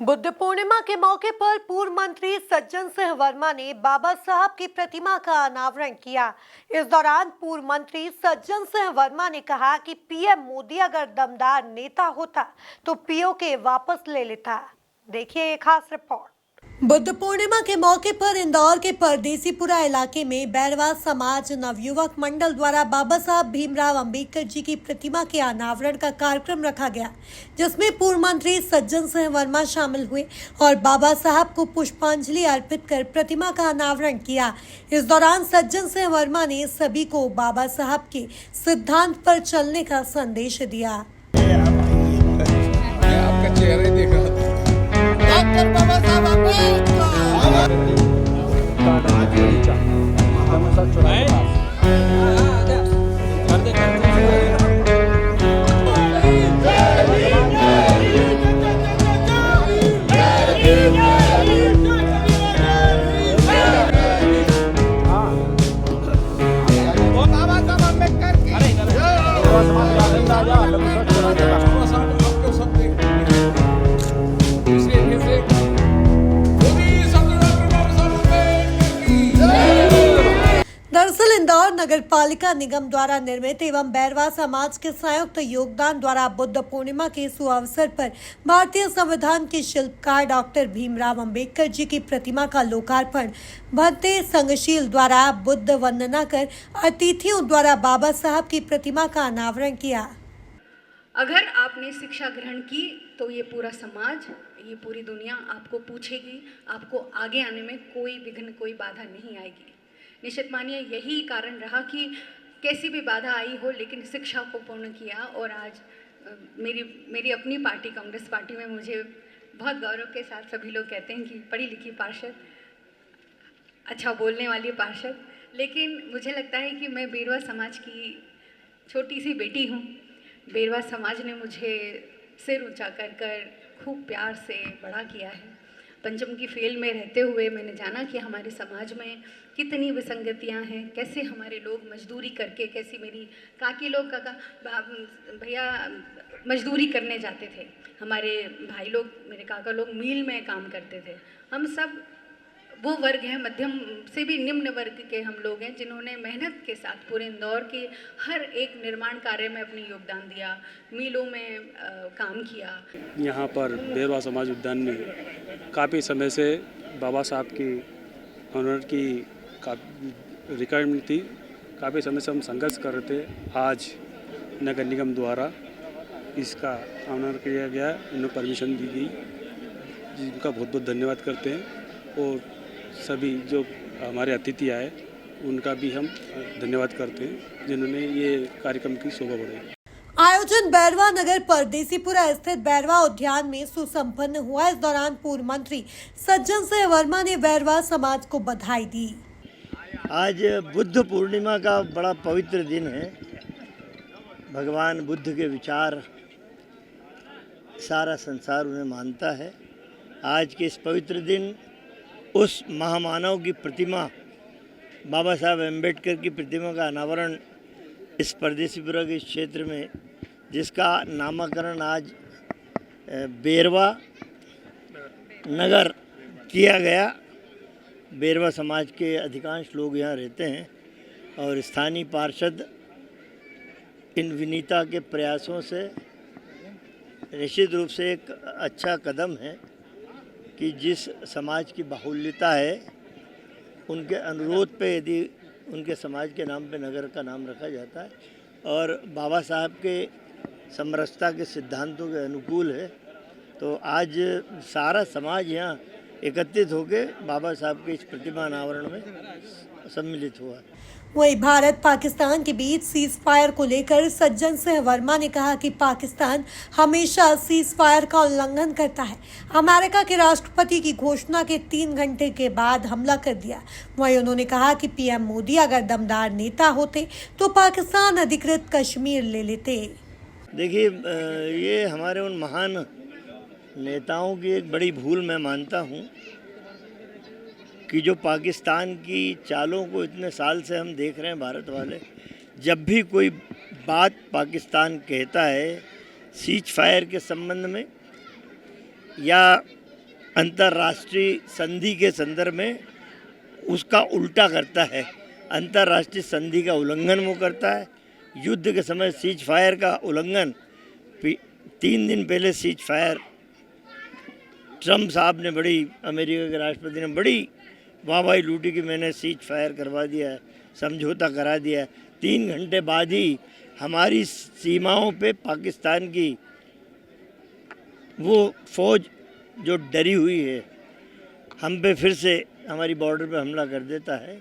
बुद्ध पूर्णिमा के मौके पर पूर्व मंत्री सज्जन सिंह वर्मा ने बाबा साहब की प्रतिमा का अनावरण किया। इस दौरान पूर्व मंत्री सज्जन सिंह वर्मा ने कहा कि पीएम मोदी अगर दमदार नेता होता तो पीओके वापस ले लेता। देखिए एक खास रिपोर्ट। बुद्ध पूर्णिमा के मौके पर इंदौर के परदेसीपुरा इलाके में बैरवा समाज नवयुवक मंडल द्वारा बाबा साहब भीमराव अंबेडकर जी की प्रतिमा के अनावरण का कार्यक्रम रखा गया, जिसमें पूर्व मंत्री सज्जन सिंह वर्मा शामिल हुए और बाबा साहब को पुष्पांजलि अर्पित कर प्रतिमा का अनावरण किया। इस दौरान सज्जन सिंह वर्मा ने सभी को बाबा साहब के सिद्धांत पर चलने का संदेश दिया। आपका चेहरा ही देखा डॉक्टर बाबा साहब दरअसल इंदौर नगर पालिका निगम द्वारा निर्मित एवं बैरवा समाज के संयुक्त योगदान द्वारा बुद्ध पूर्णिमा के सुअवसर पर भारतीय संविधान के शिल्पकार डॉक्टर भीमराव अंबेडकर जी की प्रतिमा का लोकार्पण भक्ति संघशील द्वारा बुद्ध वंदना कर अतिथियों द्वारा बाबा साहब की प्रतिमा का अनावरण किया। अगर आपने शिक्षा ग्रहण की तो ये पूरा समाज, ये पूरी दुनिया आपको पूछेगी, आपको आगे आने में कोई विघ्न, कोई बाधा नहीं आएगी। निश्चित मानिए यही कारण रहा कि कैसी भी बाधा आई हो लेकिन शिक्षा को पूर्ण किया। और आज मेरी अपनी पार्टी कांग्रेस पार्टी में मुझे बहुत गौरव के साथ सभी लोग कहते हैं कि पढ़ी लिखी पार्षद, अच्छा बोलने वाली पार्षद, लेकिन मुझे लगता है कि मैं बेरवा समाज की छोटी सी बेटी हूँ। बेरवा समाज ने मुझे सिर ऊंचा कर कर खूब प्यार से बड़ा किया है। पंचम की फेल में रहते हुए मैंने जाना कि हमारे समाज में कितनी विसंगतियां हैं, कैसे हमारे लोग मजदूरी करके, कैसी मेरी काकी लोग, काका भैया मजदूरी करने जाते थे, हमारे भाई लोग, मेरे काका लोग मिल में काम करते थे। हम सब वो वर्ग है, मध्यम से भी निम्न वर्ग के हम लोग हैं जिन्होंने मेहनत के साथ पूरे इंदौर के हर एक निर्माण कार्य में अपनी योगदान दिया, मिलों में काम किया। यहाँ पर बैरवा समाज उद्यान में काफ़ी समय से बाबा साहब की ऑनर की रिक्वायरमेंट थी। काफ़ी समय से हम संघर्ष कर रहे थे। आज नगर निगम द्वारा इसका ऑनर किया गया, उन्हें परमिशन दी गई, जिनका बहुत बहुत धन्यवाद करते हैं। और सभी जो हमारे अतिथि आए उनका भी हम धन्यवाद करते हैं, जिन्होंने ये कार्यक्रम की शोभा बढ़ाई। आयोजन बैरवा नगर परदेसीपुरा स्थित बैरवा उद्यान में सुसंपन्न हुआ। इस दौरान पूर्व मंत्री सज्जन सिंह वर्मा ने बैरवा समाज को बधाई दी। आज बुद्ध पूर्णिमा का बड़ा पवित्र दिन है। भगवान बुद्ध के विचार सारा संसार उन्हें मानता है। आज के इस पवित्र दिन उस महामानव की प्रतिमा, बाबा साहब अम्बेडकर की प्रतिमा का अनावरण इस परदेसीपुरा के क्षेत्र में, जिसका नामकरण आज बैरवा नगर किया गया। बैरवा समाज के अधिकांश लोग यहाँ रहते हैं और स्थानीय पार्षद इन विनीता के प्रयासों से निश्चित रूप से एक अच्छा कदम है कि जिस समाज की बाहुल्यता है उनके अनुरोध पे यदि उनके समाज के नाम पे नगर का नाम रखा जाता है और बाबा साहब के समरसता के सिद्धांतों के अनुकूल है, तो आज सारा समाज यहाँ एकत्रित होकर बाबा साहब के इस प्रतिमा अनावरण में सम्मिलित हुआ। वहीं भारत पाकिस्तान के बीच सीज फायर को लेकर सज्जन सिंह वर्मा ने कहा कि पाकिस्तान हमेशा सीज फायर का उल्लंघन करता है। अमेरिका के राष्ट्रपति की घोषणा के 3 घंटे के बाद हमला कर दिया। वहीं उन्होंने कहा कि पीएम मोदी अगर दमदार नेता होते तो पाकिस्तान अधिकृत कश्मीर ले लेते। देखिए, ये हमारे उन महान नेताओं की एक बड़ी भूल मैं मानता हूँ कि जो पाकिस्तान की चालों को इतने साल से हम देख रहे हैं भारत वाले, जब भी कोई बात पाकिस्तान कहता है सीज फायर के संबंध में या अंतर्राष्ट्रीय संधि के संदर्भ में उसका उल्टा करता है। अंतर्राष्ट्रीय संधि का उल्लंघन वो करता है। युद्ध के समय सीज फायर का उल्लंघन 3 दिन पहले सीज फायर ट्रम्प साहब ने अमेरिका के राष्ट्रपति ने बड़ी वाहवाही लूटी कि मैंने सीज फायर करवा दिया है, समझौता करा दिया है। 3 घंटे बाद ही हमारी सीमाओं पे पाकिस्तान की वो फौज जो डरी हुई है हम पे फिर से हमारी बॉर्डर पे हमला कर देता है।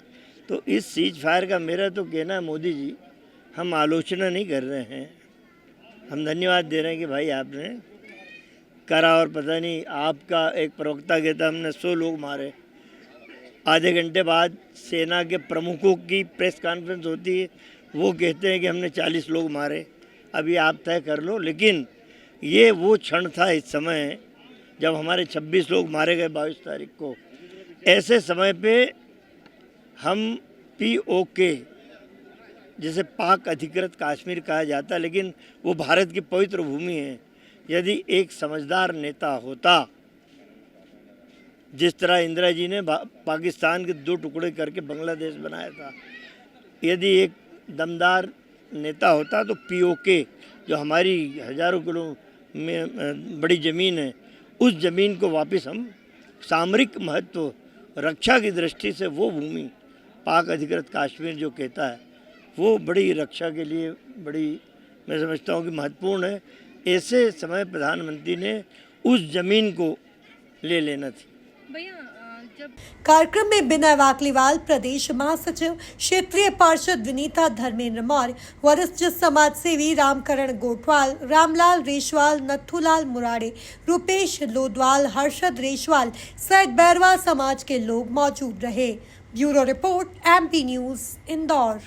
तो इस सीज फायर का मेरा तो कहना है मोदी जी, हम आलोचना नहीं कर रहे हैं, हम धन्यवाद दे रहे हैं कि भाई आपने करा। और पता नहीं आपका एक प्रवक्ता कहता हमने 100 लोग मारे, आधे घंटे बाद सेना के प्रमुखों की प्रेस कॉन्फ्रेंस होती है, वो कहते हैं कि हमने 40 लोग मारे। अभी आप तय कर लो। लेकिन ये वो क्षण था इस समय जब हमारे 26 लोग मारे गए 22 तारीख को। ऐसे समय पे हम POK जिसे पाक अधिकृत कश्मीर कहा जाता है, लेकिन वो भारत की पवित्र भूमि है। यदि एक समझदार नेता होता, जिस तरह इंदिरा जी ने पाकिस्तान के 2 टुकड़े करके बांग्लादेश बनाया था, यदि एक दमदार नेता होता तो POK जो हमारी हज़ारों किलो में बड़ी ज़मीन है, उस ज़मीन को वापस हम सामरिक महत्व रक्षा की दृष्टि से वो भूमि पाक अधिकृत कश्मीर जो कहता है वो बड़ी रक्षा के लिए बड़ी मैं समझता हूँ कि महत्वपूर्ण है। ऐसे समय प्रधानमंत्री ने उस ज़मीन को ले लेना थी। कार्यक्रम में विनय वाकलीवाल, प्रदेश महासचिव, क्षेत्रीय पार्षद विनीता धर्मेंद्र मौर्य, वरिष्ठ समाज सेवी रामकरण गोठवाल, रामलाल रेशवाल, नथुलाल मुराडे, रुपेश लोदवाल, हर्षद रेशवाल सहित बैरवा समाज के लोग मौजूद रहे। Bureau report MP news, Indore.